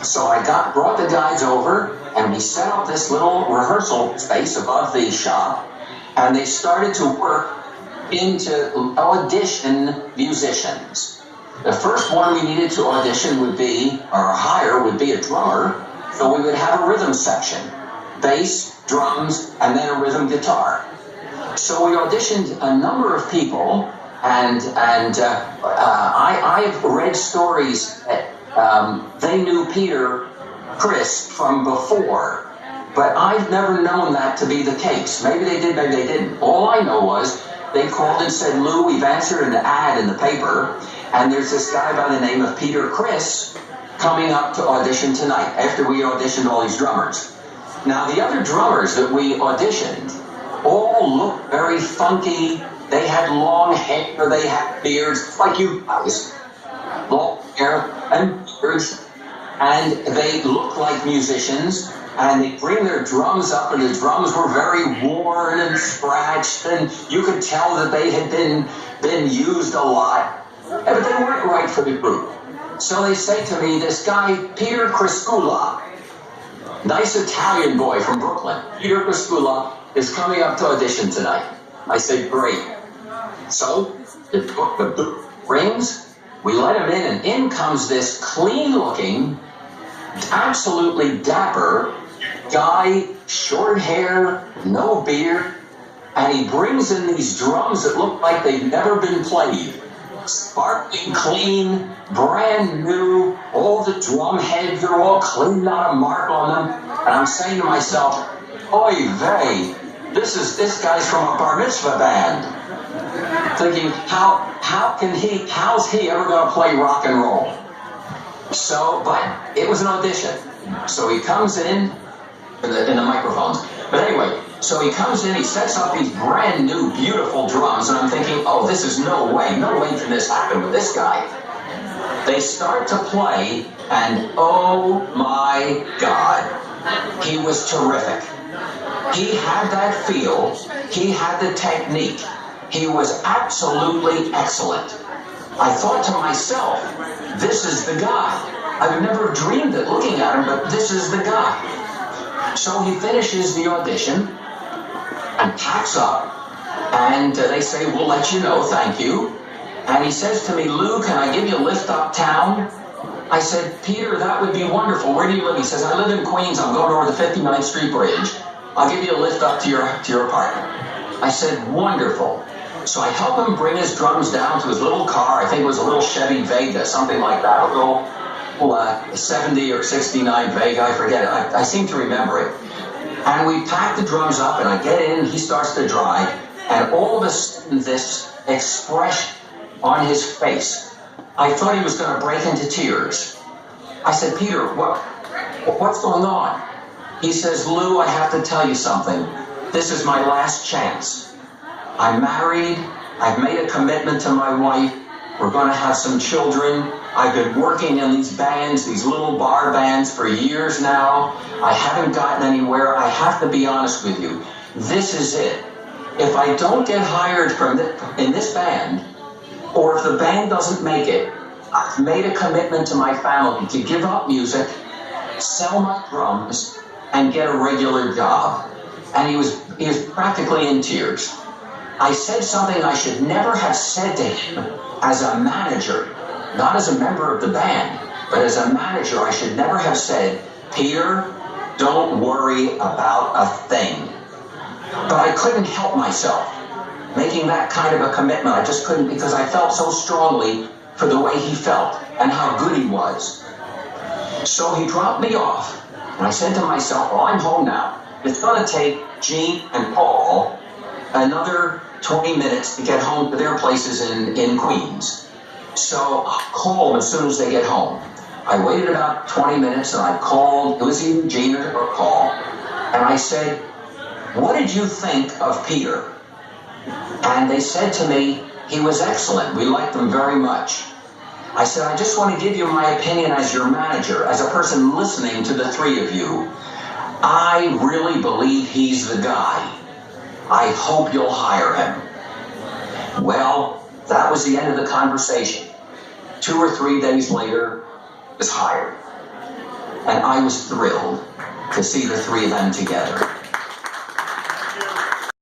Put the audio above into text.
So I brought the guys over, and we set up this little rehearsal space above the shop, and they started to work into audition musicians. The first one we needed to audition would be, or hire, would be a drummer. So we would have a rhythm section, bass, drums, and then a rhythm guitar. So we auditioned a number of people, and I've read stories that they knew Peter Criss from before, but I've never known that to be the case. Maybe they did, maybe they didn't. All I know was they called and said, Lew, we've answered an ad in the paper, and there's this guy by the name of Peter Criss coming up to audition tonight, after we auditioned all these drummers. Now, the other drummers that we auditioned all looked very funky. They had long hair, they had beards, like you guys. Long hair and beards, and they looked like musicians, and they bring their drums up, and the drums were very worn and scratched, and you could tell that they had been used a lot, but they weren't right for the group. So they say to me, this guy, Peter Criscula, nice Italian boy from Brooklyn, Peter Criscula, is coming up to audition tonight. I said, great. So the rings, we let him in, and in comes this clean-looking, absolutely dapper guy, short hair, no beard, and he brings in these drums that look like they've never been played. Sparkling clean, brand new, all the drum heads are all clean, not a mark on them. And I'm saying to myself, oy vey, this guy's from a bar mitzvah band. Thinking, how's he ever going to play rock and roll? So, but it was an audition. So he comes in the microphones. But anyway, so he comes in, he sets up these brand new, beautiful drums, and I'm thinking, oh, this is no way can this happen with this guy. They start to play, and oh my God, he was terrific. He had that feel, he had the technique, he was absolutely excellent. I thought to myself, this is the guy. I've never dreamed of looking at him, but this is the guy. So he finishes the audition and packs up, and they say, we'll let you know, thank you. And he says to me, Lew, can I give you a lift uptown? I said, Peter, that would be wonderful. Where do you live? He says, I live in Queens. I'm going over the 59th Street Bridge. I'll give you a lift up to your apartment. I said, wonderful. So I help him bring his drums down to his little car. I think it was a little Chevy Vega, something like that, a little 70 or 69 Vega, I forget it. I seem to remember it. And we pack the drums up, and I get in, he starts to drive, and all of a sudden this expression on his face, I thought he was going to break into tears. I said, Peter, what's going on? He says, Lew, I have to tell you something. This is my last chance. I'm married, I've made a commitment to my wife, we're going to have some children. I've been working in these bands, these little bar bands for years now. I haven't gotten anywhere. I have to be honest with you. This is it. If I don't get hired in this band, or if the band doesn't make it, I've made a commitment to my family to give up music, sell my drums, and get a regular job. And he was practically in tears. I said something I should never have said to him as a manager. Not as a member of the band, but as a manager, I should never have said, Peter, don't worry about a thing. But I couldn't help myself making that kind of a commitment. I just couldn't, because I felt so strongly for the way he felt and how good he was. So he dropped me off, and I said to myself, well, I'm home now. It's going to take Gene and Paul another 20 minutes to get home to their places in Queens. So I'll call them as soon as they get home. I waited about 20 minutes, and I called. It was either Gene or Paul. And I said, what did you think of Peter? And they said to me, he was excellent. We liked him very much. I said, I just want to give you my opinion as your manager, as a person listening to the three of you. I really believe he's the guy. I hope you'll hire him. Well, that was the end of the conversation. 2 or 3 days later, he was hired. And I was thrilled to see the three of them together.